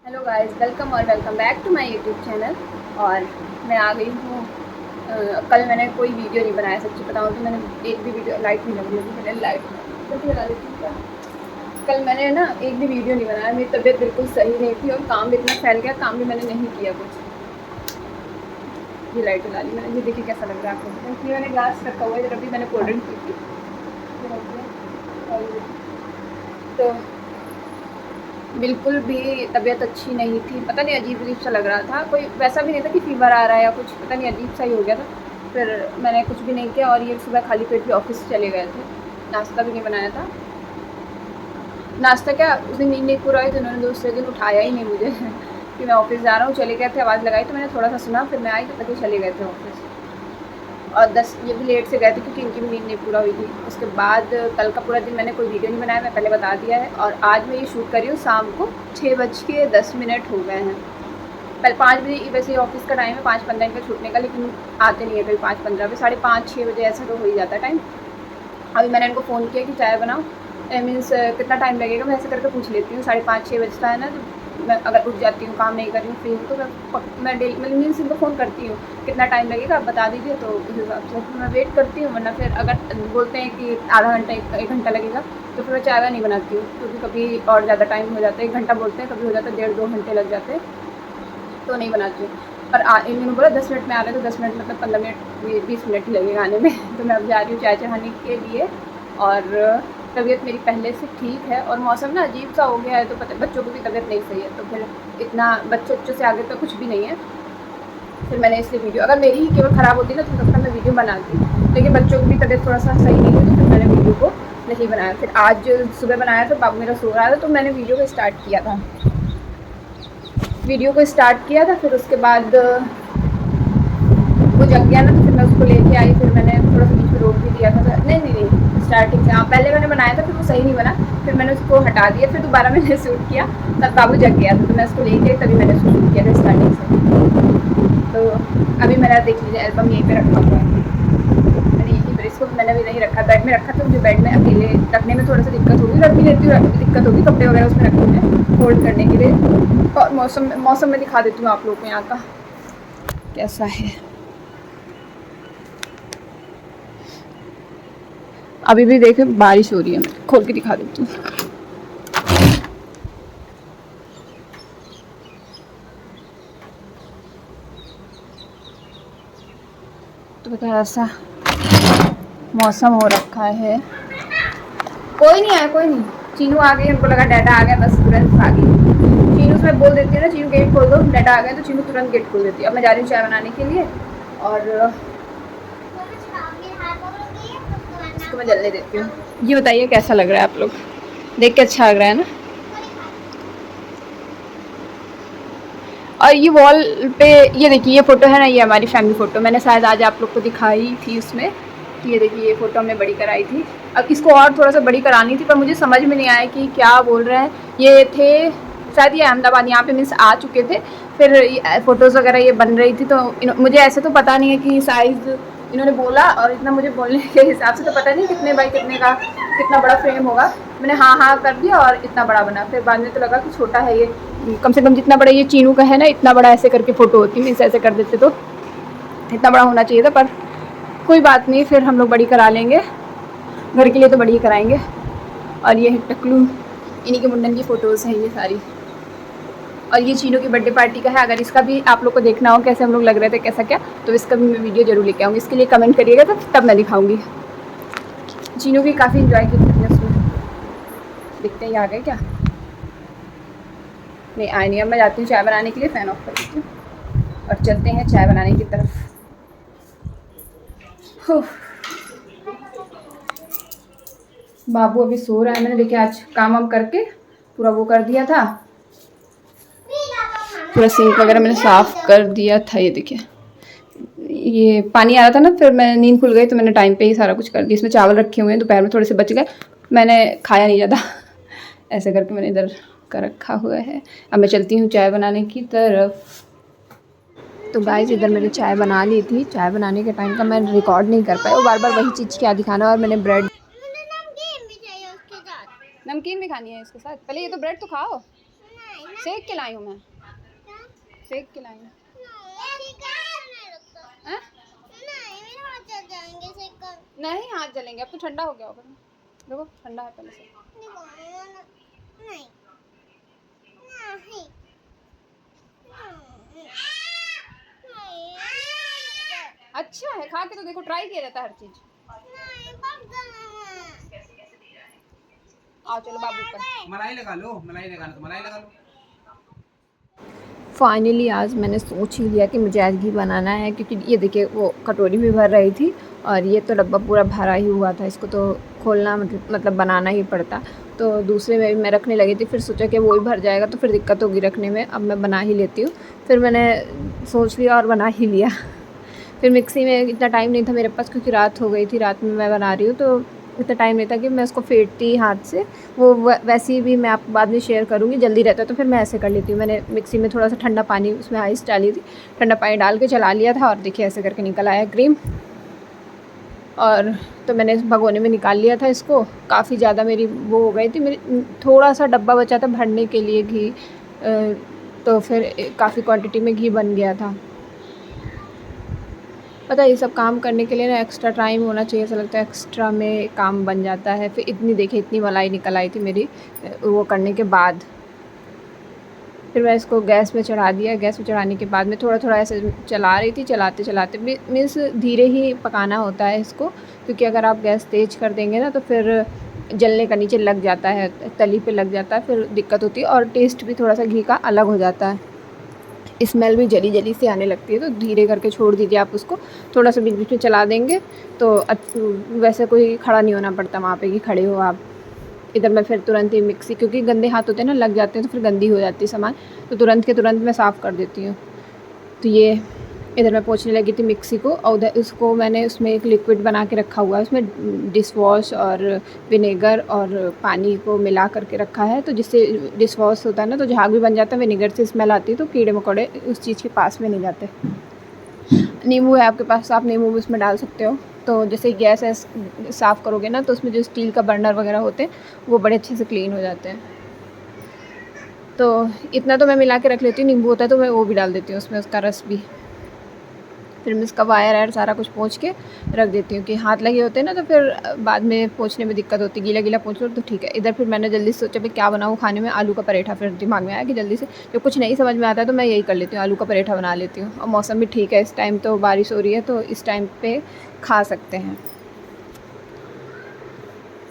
Hello guys, welcome और welcome back to my YouTube channel. और मैं आ गई हूँ। कल मैंने कोई वीडियो नहीं बनाया, सच्ची बताऊँ तो मैंने एक भी वीडियो, लाइट नहीं लगी होगी, मैंने लाइट जल्दी लगा देती हूँ क्या। कल मैंने ना एक भी वीडियो नहीं बनाया, मेरी तबीयत बिल्कुल सही नहीं थी और काम भी इतना फैल गया, काम भी मैंने नहीं किया कुछ। ये लाइट जला ली मैंने, ये देखिए कैसा लग रहा है आपको। इसलिए मैंने ग्लास रखा हुआ है, जब अभी मैंने कोल्ड ड्रिंक पी थी तो बिल्कुल भी तबीयत अच्छी नहीं थी, पता नहीं अजीब-अजीब सा लग रहा था। कोई वैसा भी नहीं था कि फ़ीवर आ रहा है या कुछ, पता नहीं अजीब सा ही हो गया था। फिर मैंने कुछ भी नहीं किया और ये सुबह खाली पेट भी ऑफ़िस चले गए थे, नाश्ता भी नहीं बनाया था। नाश्ता क्या, उस दिन नींद नहीं पूरा हुई तो उन्होंने दूसरे दिन उठाया ही नहीं मुझे कि मैं ऑफ़िस जा रहा हूँ। चले गए थे, आवाज़ लगाई तो मैंने थोड़ा-सा सुना, फिर मैं आई तो तभी चले गए थे ऑफ़िस। और 10 ये भी लेट से गए थे क्योंकि इनकी भी नींद नहीं पूरा हुई थी। उसके बाद कल का पूरा दिन मैंने कोई वीडियो नहीं बनाया, मैं पहले बता दिया है। और आज मैं ये शूट कर रही हूँ शाम को 6:10 हो गए हैं। कल 5 बजे वैसे ऑफिस का टाइम है, 5:15 इनका छूटने का, लेकिन आते नहीं है कभी 5:15 पे, 5:30-6 बजे ऐसा तो हो ही जाता है टाइम। अभी मैंने इनको फ़ोन किया कि चाय बनाओ, मीन्स कितना टाइम लगेगा, मैं ऐसे करके पूछ लेती हूँ। 5:30-6 बजता है ना, तो मैं अगर उठ जाती हूँ, काम नहीं कर रही हूँ, फ्री हूँ, तो मैं डेली मीन्स इनको फ़ोन करती हूँ कितना टाइम लगेगा आप बता दीजिए, तो उस हिसाब से मैं वेट करती हूँ। वरना फिर अगर बोलते हैं कि आधा घंटा 1 घंटा लगेगा तो फिर मैं चाय नहीं बनाती हूँ, क्योंकि कभी और ज़्यादा टाइम हो जाता है, 1 घंटा बोलते हैं, कभी हो जाता है 1.5-2 घंटे लग जाते हैं, तो नहीं बनाती हूँ। पर इन्होंने बोला 10 मिनट में आ रहे हैं, तो 10 मिनट मतलब 15 मिनट 20 मिनट ही लगेगा आने में तो मैं अब जा रही हूँ चाय चढ़ाने के लिए। और तबीयत मेरी पहले से ठीक है और मौसम ना अजीब सा हो गया है, तो पता बच्चों की भी तबीयत नहीं सही है, तो फिर इतना बच्चों से आगे तो कुछ भी नहीं है। फिर मैंने इसलिए वीडियो, अगर मेरी ही केवल ख़राब होती ना तो तब तक मैं वीडियो बनाती, लेकिन बच्चों की भी तबीयत थोड़ा सा सही नहीं है, तो फिर मैंने वीडियो को नहीं बनाया। फिर आज सुबह बनाया था, बाबू मेरा सो रहा था, तो मैंने वीडियो को स्टार्ट किया था। फिर उसके बाद वो जग गया ना, तो फिर मैं उसको लेके आई, फिर मैंने थोड़ा सा बीच में रोक भी दिया था। नहीं स्टार्टिंग से, हाँ पहले मैंने बनाया था, फिर वो सही नहीं बना, फिर मैंने उसको हटा दिया, फिर दोबारा मैंने शूट किया, तब बाबू जग गया था, तो मैं उसको लेके तभी मैंने उसको शूट किया था स्टार्टिंग से। तो अभी मेरा देख लीजिए एल्बम यहीं पे रखा हुआ है, मैंने यहीं पर, इसको मैंने भी नहीं रखा, बेड में रखा था, मुझे बेड में अकेले रखने में थोड़ा सा दिक्कत होगी, रख भी लेती हूँ, दिक्कत होगी कपड़े वगैरह उसमें रखने में फोल्ड करने के लिए। और मौसम में दिखा देती हूँ आप लोगों को यहाँ का कैसा है। अभी भी देखे बारिश हो रही है, मैं खोल के दिखा देती हूँ। तो बता ऐसा मौसम हो रखा है। कोई नहीं आया, कोई नहीं। चीनू आ गई, उनको लगा डाटा आ गया, बस तुरंत आ गई। चीनू से मैं बोल देती हूँ ना, चीनू गेट खोल दो, डाटा आ गया, तो चीनू तुरंत गेट खोल देती है। अब मैं जा रही हूँ चाय बनाने के लिए और इसको मैं जलने देती हूँ। ये बताइए कैसा लग रहा है, आप लोग देख के अच्छा लग रहा है ना। और ये वॉल पे ये देखिए, ये फ़ोटो है ना, ये हमारी फैमिली फ़ोटो, मैंने शायद आज आप लोग को दिखाई थी उसमें। ये देखिए, ये फ़ोटो हमने बड़ी कराई थी। अब इसको और थोड़ा सा बड़ी करानी थी, पर मुझे समझ में नहीं आया कि क्या बोल रहे हैं। ये थे शायद, ये अहमदाबाद यहाँ पे मीन्स आ चुके थे, फिर फ़ोटोज़ वगैरह ये बन रही थी, तो मुझे ऐसे तो पता नहीं है कि साइज़ इन्होंने बोला, और इतना मुझे बोलने के हिसाब से तो पता नहीं कितने बाई कितने का कितना बड़ा फ्रेम होगा। मैंने हाँ कर दिया और इतना बड़ा बना, फिर बाद में तो लगा कि छोटा है ये, कम से कम जितना बड़ा ये चीनू का है ना, इतना बड़ा ऐसे करके फ़ोटो होती, मीन्स ऐसे कर देते तो इतना बड़ा होना चाहिए था, पर कोई बात नहीं, फिर हम लोग बड़ी करा लेंगे, घर के लिए तो बड़ी ही कराएंगे। और ये है टकलू, इन्हीं के मुंडन की फ़ोटोज़ हैं ये सारी। और ये चीनू की बर्थडे पार्टी का है, अगर इसका भी आप लोग को देखना हो कैसे हम लोग लग रहे थे कैसा क्या, तो इसका भी मैं वीडियो ज़रूर लेके आऊँगी, इसके लिए कमेंट करिएगा तो तब मैं दिखाऊँगी। चीनू भी काफ़ी इन्जॉय की थी उसमें। देखते हैं ये आ गए क्या, नहीं आए नहीं। अब मैं जाती हूँ चाय बनाने के लिए, फ़ैन ऑफ कर देती हूँ और चलते हैं चाय बनाने की तरफ। बाबू अभी सो रहा है, मैंने देखिए आज काम वाम करके पूरा वो कर दिया था, पूरा सिंक वगैरह मैंने साफ़ कर दिया था। ये देखिए, ये पानी आ रहा था ना, फिर मैं नींद खुल गई तो मैंने टाइम पे ही सारा कुछ कर दिया। इसमें चावल रखे हुए हैं, दोपहर में थोड़े से बच गए, मैंने खाया नहीं ज़्यादा ऐसे करके मैंने इधर का रखा हुआ है। अब मैं चलती हूँ चाय बनाने की तरफ। तो गाइस, इधर मैंने चाय बना ली थी, चाय बनाने के टाइम का मैं रिकॉर्ड नहीं कर पाई, वो बार बार वही चीज़ क्या दिखाना। और मैंने ब्रेड, नमकीन भी खानी है इसके साथ, पहले ये तो ब्रेड तो खाओ। सेक के लाई हूँ मैं, सेक के लाई हूँ। नहीं हाथ जलेंगे, अब तो ठंडा हो गया होगा। देखो ठंडा है पहले से। अच्छा है, खा के तो देखो, ट्राई किया जाता है हर चीज। आओ चलो बाबू पर। मलाई लगा लो, मलाई लगाना तो मलाई लगा लो। फाइनली आज मैंने सोच ही लिया कि मुझे आज घी बनाना है, क्योंकि ये देखिए वो कटोरी भी भर रही थी और ये तो डब्बा पूरा भरा ही हुआ था, इसको तो खोलना मतलब बनाना ही पड़ता। तो दूसरे में भी मैं रखने लगी थी, फिर सोचा कि वो भी भर जाएगा तो फिर दिक्कत होगी रखने में, अब मैं बना ही लेती हूँ। फिर मैंने सोच लिया और बना ही लिया। फिर मिक्सी में इतना टाइम नहीं था मेरे पास, क्योंकि रात हो गई थी, रात में मैं बना रही हूँ तो इतना टाइम नहीं था कि मैं उसको फेंटती हाथ से। वो वैसे भी मैं आपको बाद में शेयर करूँगी, जल्दी रहता तो फिर मैं ऐसे कर लेती हूँ। मैंने मिक्सी में थोड़ा सा ठंडा पानी, उसमें आइस डाली थी, ठंडा पानी डाल के चला लिया था और देखिए ऐसे करके निकल आया क्रीम। और तो मैंने इस भगोने में निकाल लिया था इसको। काफ़ी ज़्यादा मेरी वो हो गई थी, मेरी थोड़ा सा डब्बा बचा था भरने के लिए घी, तो फिर काफ़ी क्वांटिटी में घी बन गया था। पता है ये सब काम करने के लिए ना एक्स्ट्रा टाइम होना चाहिए, ऐसा लगता है एक्स्ट्रा में काम बन जाता है। फिर इतनी देखिए इतनी मलाई निकल आई थी मेरी वो करने के बाद। फिर मैं इसको गैस पे चढ़ा दिया। गैस पे चढ़ाने के बाद में थोड़ा थोड़ा ऐसे चला रही थी, चलाते चलाते मीन्स धीरे ही पकाना होता है इसको, क्योंकि अगर आप गैस तेज़ कर देंगे ना तो फिर जलने का नीचे लग जाता है, तली पे लग जाता है, फिर दिक्कत होती है और टेस्ट भी थोड़ा सा घी का अलग हो जाता है, स्मेल भी जली जली सी आने लगती है। तो धीरे करके छोड़ दीजिए आप उसको, थोड़ा सा बीच बीच में चला देंगे तो वैसे कोई खड़ा नहीं होना पड़ता वहाँ पे कि खड़े हो आप। इधर मैं फिर तुरंत ही मिक्सी, क्योंकि गंदे हाथ होते हैं ना, लग जाते हैं तो फिर गंदी हो जाती है सामान, तो तुरंत के तुरंत मैं साफ़ कर देती हूँ। तो ये इधर मैं पोंछने लगी थी मिक्सी को, और उधर उसको मैंने उसमें एक लिक्विड बना के रखा हुआ है, उसमें डिश वॉश और विनेगर और पानी को मिला करके रखा है, तो जिससे डिश वॉश होता है ना तो झाग भी बन जाता है, विनेगर से स्मेल आती है तो कीड़े मकोड़े उस चीज़ के पास में नहीं जाते। नींबू है आपके पास, आप नींबू भी उसमें डाल सकते हो। तो जैसे गैस साफ़ करोगे ना तो उसमें जो स्टील का बर्नर वगैरह होते हैं वो बड़े अच्छे से क्लीन हो जाते हैं। तो इतना तो मैं मिला के रख लेती हूँ, नींबू होता है तो मैं वो भी डाल देती हूँ उसमें, उसका रस भी। फिर मैं इसका वायर आयर सारा कुछ पोंछ के रख देती हूँ कि हाथ लगे होते हैं ना तो फिर बाद में पोंछने में दिक्कत होती है, गीला गीला पोंछ लो तो ठीक है। इधर फिर मैंने जल्दी से सोचा भाई क्या बनाऊँ खाने में, आलू का पराठा। फिर दिमाग में आया कि जल्दी से जो कुछ नहीं समझ में आता है तो मैं यही कर लेती हूँ, आलू का पराठा बना लेती हूँ। और मौसम भी ठीक है इस टाइम, तो बारिश हो रही है तो इस टाइम पर खा सकते हैं,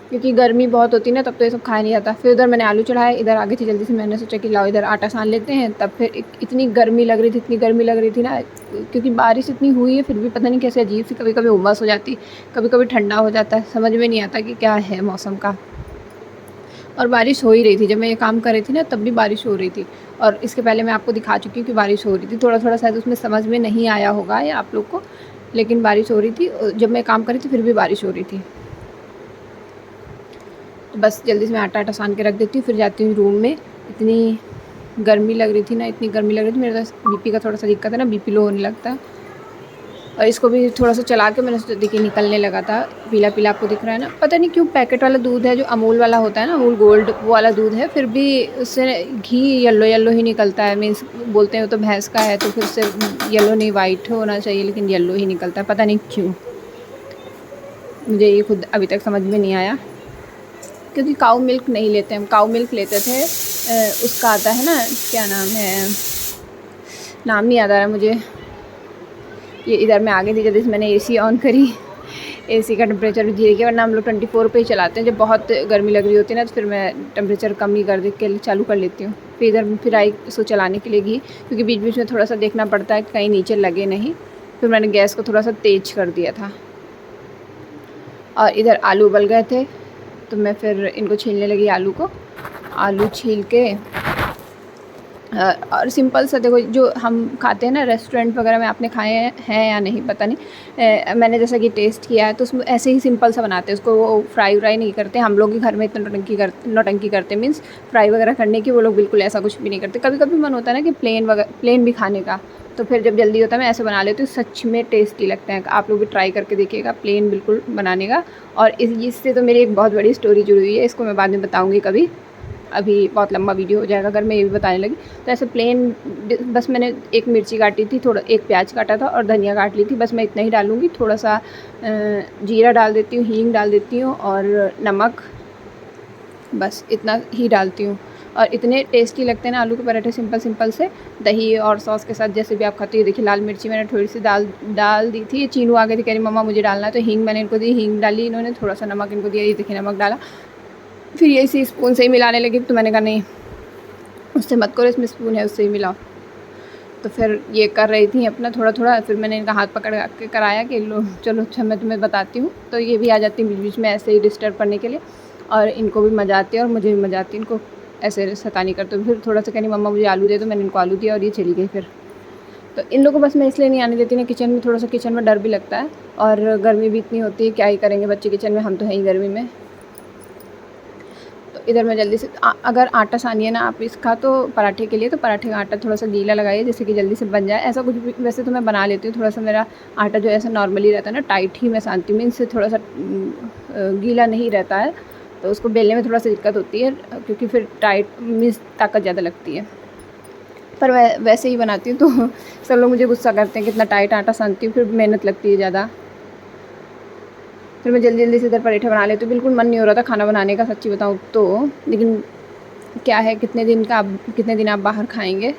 क्योंकि गर्मी बहुत होती है ना तब तो ये सब खाया नहीं जाता। फिर उधर मैंने आलू चढ़ाया, इधर आ गई थी जल्दी से, मैंने सोचा कि लाओ इधर आटा सान लेते हैं। तब फिर इतनी गर्मी लग रही थी, इतनी गर्मी लग रही थी ना, क्योंकि बारिश इतनी हुई है फिर भी पता नहीं कैसे अजीब सी, कभी कभी उमस हो जाती, कभी कभी ठंडा हो जाता है, समझ में नहीं आता कि क्या है मौसम का। और बारिश हो ही रही थी जब मैं ये काम कर रही थी ना, तब भी बारिश हो रही थी। और इसके पहले मैं आपको दिखा चुकी हूँ कि बारिश हो रही थी, थोड़ा थोड़ा शायद उसमें समझ में नहीं आया होगा या आप लोग को, लेकिन बारिश हो रही थी जब मैं काम कर रही थी, फिर भी बारिश हो रही थी। तो बस जल्दी से मैं आटा आटा सान के रख देती हूँ, फिर जाती हूँ रूम में। इतनी गर्मी लग रही थी ना, इतनी गर्मी लग रही थी, मेरे तो बीपी का थोड़ा सा दिक्कत है ना, बीपी लो होने लगता है। और इसको भी थोड़ा सा चला के मैंने सोचा, देखिए निकलने लगा था, पीला पीला आपको दिख रहा है ना। पता नहीं क्यों पैकेट वाला दूध है जो अमूल वाला होता है ना, अमूल गोल्ड वो वाला दूध है, फिर भी उससे घी येलो येलो ही निकलता है। मीन्स बोलते हैं वो तो भैंस का है तो फिर उससे येलो नहीं वाइट होना चाहिए, लेकिन येलो ही निकलता है, पता नहीं क्यों, मुझे ये खुद अभी तक समझ में नहीं आया। क्योंकि काऊ मिल्क नहीं लेते हम, काऊ मिल्क लेते थे उसका आता है ना, क्या नाम है, नाम नहीं याद आ रहा मुझे। ये इधर मैं आ गई थी जल्दी से, मैंने एसी ऑन करी, एसी का टेम्परेचर भी धीरे किया, वरना हम लोग 24 पे ही चलाते हैं। जब बहुत गर्मी लग रही होती है ना तो फिर मैं टेम्परेचर कम ही कर दे के चालू कर लेती हूँ। फिर इधर फिर आई इसको चलाने के लिए घी, क्योंकि बीच बीच में थोड़ा सा देखना पड़ता है कहीं नीचे लगे नहीं। फिर मैंने गैस को थोड़ा सा तेज़ कर दिया था। और इधर आलू उबल गए थे तो मैं फिर इनको छीलने लगी, आलू को। आलू छील के और सिंपल सा, देखो जो हम खाते हैं ना रेस्टोरेंट वगैरह में, आपने खाए हैं या नहीं पता नहीं, मैंने जैसा कि टेस्ट किया है तो उसमें ऐसे ही सिंपल सा बनाते हैं उसको, वो फ्राई व्राई नहीं करते। हम लोग के घर में इतना नौटंकी करते मीन्स फ्राई वगैरह करने की, वो लोग बिल्कुल ऐसा कुछ भी नहीं करते। कभी कभी मन होता है ना कि प्लेन भी खाने का, तो फिर जब जल्दी होता है मैं ऐसे बना लेती हूँ, सच में टेस्टी लगता है। आप लोग भी ट्राई करके देखिएगा प्लेन बिल्कुल बनाने का। और इससे तो मेरी एक बहुत बड़ी स्टोरी जुड़ी हुई है, इसको मैं बाद में बताऊँगी कभी। अभी बहुत लंबा वीडियो हो जाएगा अगर मैं ये भी बताने लगी। तो ऐसे प्लेन बस मैंने एक मिर्ची काटी थी, थोड़ा एक प्याज काटा था और धनिया काट ली थी, बस मैं इतना ही डालूँगी। थोड़ा सा जीरा डाल देती हूँ, हींग डाल देती हूँ और नमक, बस इतना ही डालती हूँ। और इतने टेस्टी लगते हैं ना आलू के पराठे, सिंपल से दही और सॉस के साथ, जैसे भी आप खाते हो। देखिए लाल मिर्ची मैंने थोड़ी सी डाल दी थी। चीनू आ गई थी, कह रही मम्मा मुझे डालना है, तो हींग मैंने इनको दी, हींग डाली इन्होंने, थोड़ा सा नमक इनको दिया, ये देखिए नमक डाला। फिर ये इसी स्पून से ही मिलाने लगी, तो मैंने कहा नहीं उससे मत करो, इसमें स्पून है उससे ही मिलाओ। तो फिर ये कर रही थी अपना थोड़ा। फिर मैंने इनका हाथ पकड़ के कराया कि लो चलो अच्छा मैं तुम्हें बताती हूँ। तो ये भी आ जाती है बीच बीच में ऐसे ही डिस्टर्ब करने के लिए, और इनको भी मज़ा आती है और मुझे भी मज़ा आती है इनको ऐसे शैतानी करते हुए। फिर थोड़ा सा कह रही मम्मा मुझे आलू दे दो, मैंने इनको आलू दिया और ये चली गई। फिर तो इन लोगों को बस मैं इसलिए नहीं आने देती ना किचन में, थोड़ा सा किचन में डर भी लगता है और गर्मी भी इतनी होती है, क्या ही करेंगे बच्चे किचन में, हम तो हैं ही गर्मी में। तो इधर मैं जल्दी से अगर आटा सानिए ना आप इसका, तो पराठे के लिए, तो पराठे का आटा थोड़ा सा गीला लगाइए जिससे कि जल्दी से बन जाए। ऐसा कुछ भी वैसे तो मैं बना लेती हूँ, थोड़ा सा मेरा आटा जो ऐसा नॉर्मली रहता है ना, टाइट ही मैं सानती हूँ, इनसे थोड़ा सा गीला नहीं रहता है, तो उसको बेलने में थोड़ा सा दिक्कत होती है क्योंकि फिर टाइट मीन्स ताकत ज़्यादा लगती है। पर वैसे ही बनाती हूँ तो सब लोग मुझे गुस्सा करते हैं कि इतना टाइट आटा सानती हूँ, फिर मेहनत लगती है ज़्यादा। फिर मैं जल्दी से इधर पराठे बना लेती हूँ। बिल्कुल मन नहीं हो रहा था खाना बनाने का सच्ची बताऊँ तो, लेकिन क्या है कितने दिन आप बाहर खाएंगे,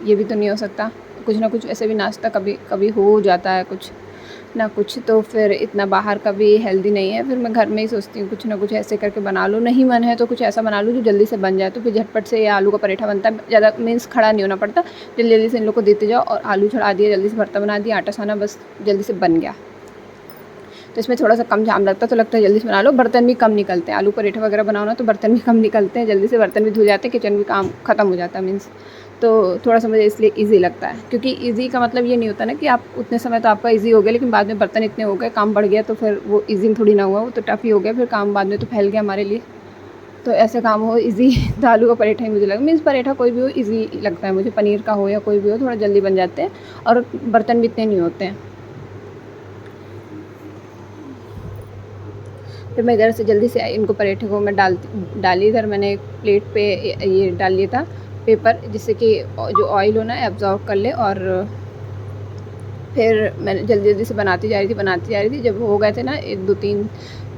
ये भी तो नहीं हो सकता। कुछ ना कुछ ऐसे भी नाश्ता कभी कभी हो जाता है कुछ ना कुछ, तो फिर इतना बाहर का भी हेल्दी नहीं है। फिर मैं घर में ही सोचती हूँ कुछ ना कुछ ऐसे करके बना लूँ, नहीं मन है तो कुछ ऐसा बना लूँ जो जल्दी से बन जाए। तो फिर झटपट से ये आलू का पराठा बनता है, ज़्यादा मीन्स खड़ा नहीं होना पड़ता, जल्दी से इन लोग को देते जाओ और आलू चढ़ा दिया, जल्दी से भरता बना दिया, आटा साना, बस जल्दी से बन गया। तो इसमें थोड़ा सा कम जाम लगता है, तो लगता है जल्दी से बना लो। बर्तन भी कम निकलते हैं, आलू पराठा वगैरह बनाओ ना तो बर्तन भी कम निकलते हैं, जल्दी से बर्तन भी धुल जाते हैं, किचन भी काम ख़त्म हो जाता है मीन्स। तो थोड़ा सा मुझे इसलिए ईज़ी लगता है, क्योंकि ईज़ी का मतलब ये नहीं होता ना कि आप उतने समय तो आपका ईज़ी हो गया, लेकिन बाद में बर्तन इतने हो गए, काम बढ़ गया, तो फिर वो ईज़ी थोड़ी ना हुआ, वो तो टफ़ ही हो गया, फिर काम बाद में तो फैल गया हमारे लिए। तो ऐसे काम हो ईज़ी तो आलू का पराठा ही मुझे लगा, मीन्स पराठा कोई भी हो ईज़ी लगता है मुझे, पनीर का हो या कोई भी हो, थोड़ा जल्दी बन जाते हैं और बर्तन भी इतने नहीं होते हैं। फिर मैं इधर से जल्दी से इनको पराठे को मैं डाली। इधर मैंने एक प्लेट पे ये डाल लिया था पेपर, जिससे कि जो ऑयल हो ना एब्जॉर्ब कर ले। और फिर मैंने जल्दी से बनाती जा रही थी। जब हो गए थे ना 1-2-3,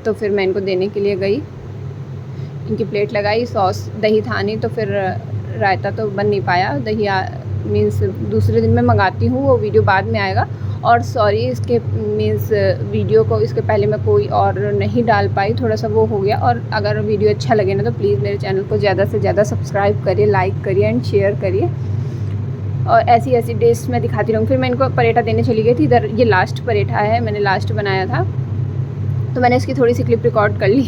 तो फिर मैं इनको देने के लिए गई, इनकी प्लेट लगाई, सॉस दही था नहीं, तो फिर रायता तो बन नहीं पाया। दही मीन्स दूसरे दिन मैं मंगाती हूँ, वो वीडियो बाद में आएगा। और सॉरी इसके मीन्स वीडियो को इसके पहले मैं कोई और नहीं डाल पाई, थोड़ा सा वो हो गया। और अगर वीडियो अच्छा लगे ना तो प्लीज़ मेरे चैनल को ज़्यादा से ज़्यादा सब्सक्राइब करिए, लाइक करिए एंड शेयर करिए, और ऐसी डिश मैं दिखाती रहूँगी। फिर मैं इनको पराठा देने चली गई थी। इधर ये लास्ट पराठा है, मैंने लास्ट बनाया था, तो मैंने इसकी थोड़ी सी क्लिप रिकॉर्ड कर ली।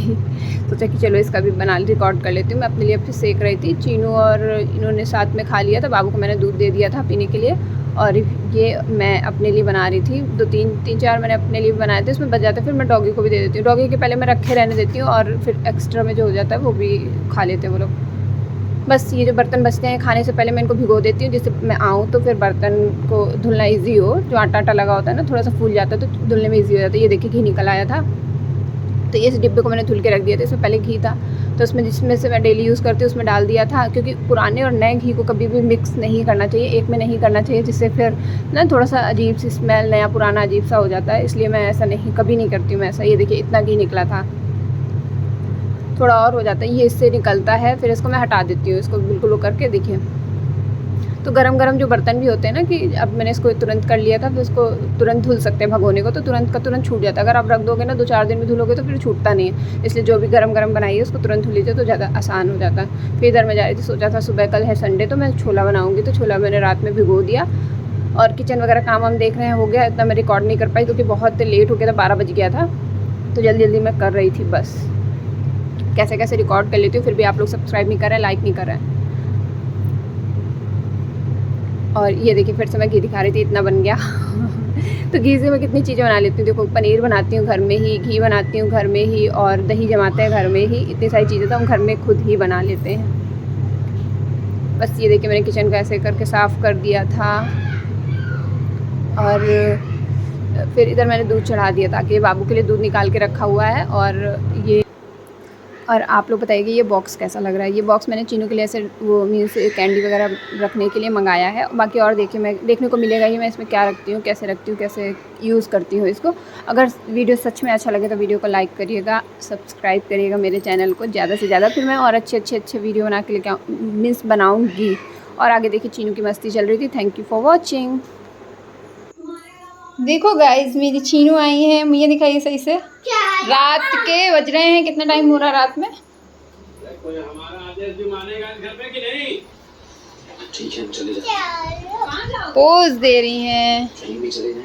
सोचा कि चलो इसका भी रिकॉर्ड कर लेती हूँ। मैं अपने लिए फिर सेक रही थी, चीनू और इन्होंने साथ में खा लिया था, बाबू को मैंने दूध दे दिया था पीने के लिए, और ये मैं अपने लिए बना रही थी। 3-4 मैंने अपने लिए बनाए थे, उसमें बच जाता है, फिर मैं डॉगी को भी दे देती हूँ। डॉगी के पहले मैं रखे रहने देती हूँ और फिर एक्स्ट्रा में जो हो जाता है वो भी खा लेते हैं वो लोग। बस ये जो बर्तन बचते हैं खाने से पहले मैं इनको भिगो देती हूँ, जिससे मैं आऊँ तो फिर बर्तन को धुलना ईजी हो। जो आटा लगा होता है ना थोड़ा सा फूल जाता है, तो धुलने में ईजी हो जाता है। ये देखिए घी निकल आया था, तो इस डिब्बे को मैंने धुल के रख दिया था। इसमें पहले घी था, तो उसमें जिसमें से मैं डेली यूज़ करती हूँ उसमें डाल दिया था, क्योंकि पुराने और नए घी को कभी भी मिक्स नहीं करना चाहिए, एक में नहीं करना चाहिए, जिससे फिर ना थोड़ा सा अजीब सी स्मेल, नया पुराना अजीब सा हो जाता है। इसलिए मैं ऐसा कभी नहीं करती हूँ मैं ऐसा। ये देखिए इतना घी निकला था, थोड़ा और हो जाता है, ये इससे निकलता है। फिर इसको मैं हटा देती हूँ, इसको बिल्कुल वो करके देखिए। तो गरम जो बर्तन भी होते हैं ना, कि अब मैंने इसको तुरंत कर लिया था, तो इसको तुरंत धुल सकते हैं भगोने को, तो तुरंत छूट जाता है। अगर आप रख दोगे ना 2-4 दिन में धुलोगे तो फिर छूटता नहीं है। इसलिए जो भी गरम बनाइए उसको तुरंत धुल लीजिए तो ज़्यादा आसान हो जाता है। फिर इधर मैं जा रही थी, सोचा था सुबह कल है संडे तो मैं छोला बनाऊँगी, तो छोला मैंने रात में भिगो दिया। और किचन वगैरह काम हम देख रहे हैं हो गया, इतना मैं रिकॉर्ड नहीं कर पाई क्योंकि बहुत लेट हो गया था, 12 बज गया था, तो जल्दी मैं कर रही थी। बस कैसे रिकॉर्ड कर लेती हूँ, फिर भी आप लोग सब्सक्राइब नहीं कर रहे हैं, लाइक नहीं कर रहे हैं। और ये देखिए फिर से मैं घी दिखा रही थी, इतना बन गया। तो घी से मैं कितनी चीज़ें बना लेती हूँ। देखो पनीर बनाती हूँ घर में ही, घी बनाती हूँ घर में ही, और दही जमाते हैं घर में ही, इतनी सारी चीज़ें तो हम घर में खुद ही बना लेते हैं। बस ये देखिए मैंने किचन को ऐसे करके साफ़ कर दिया था, और फिर इधर मैंने दूध चढ़ा दिया ताकि बाबू के लिए दूध निकाल के रखा हुआ है। और ये और आप लोग बताइए ये बॉक्स कैसा लग रहा है। ये बॉक्स मैंने चीनू के लिए ऐसे वो मीन्स कैंडी वगैरह रखने के लिए मंगाया है। बाकी और देखिए मैं देखने को मिलेगा ही मैं इसमें क्या रखती हूँ, कैसे यूज़ करती हूँ इसको। अगर वीडियो सच में अच्छा लगे तो वीडियो को लाइक करिएगा, सब्सक्राइब करिएगा मेरे चैनल को ज़्यादा से ज़्यादा। फिर मैं और अच्छे वीडियो बना के लेके मीन्स बनाऊँगी। और आगे देखिए चीनू की मस्ती चल रही थी। Thank you for watching. देखो गाइज मेरी चीनू आई है, मुझे दिखाइए सही से। रात के बज रहे हैं, कितना टाइम हो रहा है रात में? कोई हमारा आदेश भी मानेगा इस घर पे कि नहीं? ठीक है हम चले जाते हैं। पोज दे रही हैं। कहीं भी चले जाएं।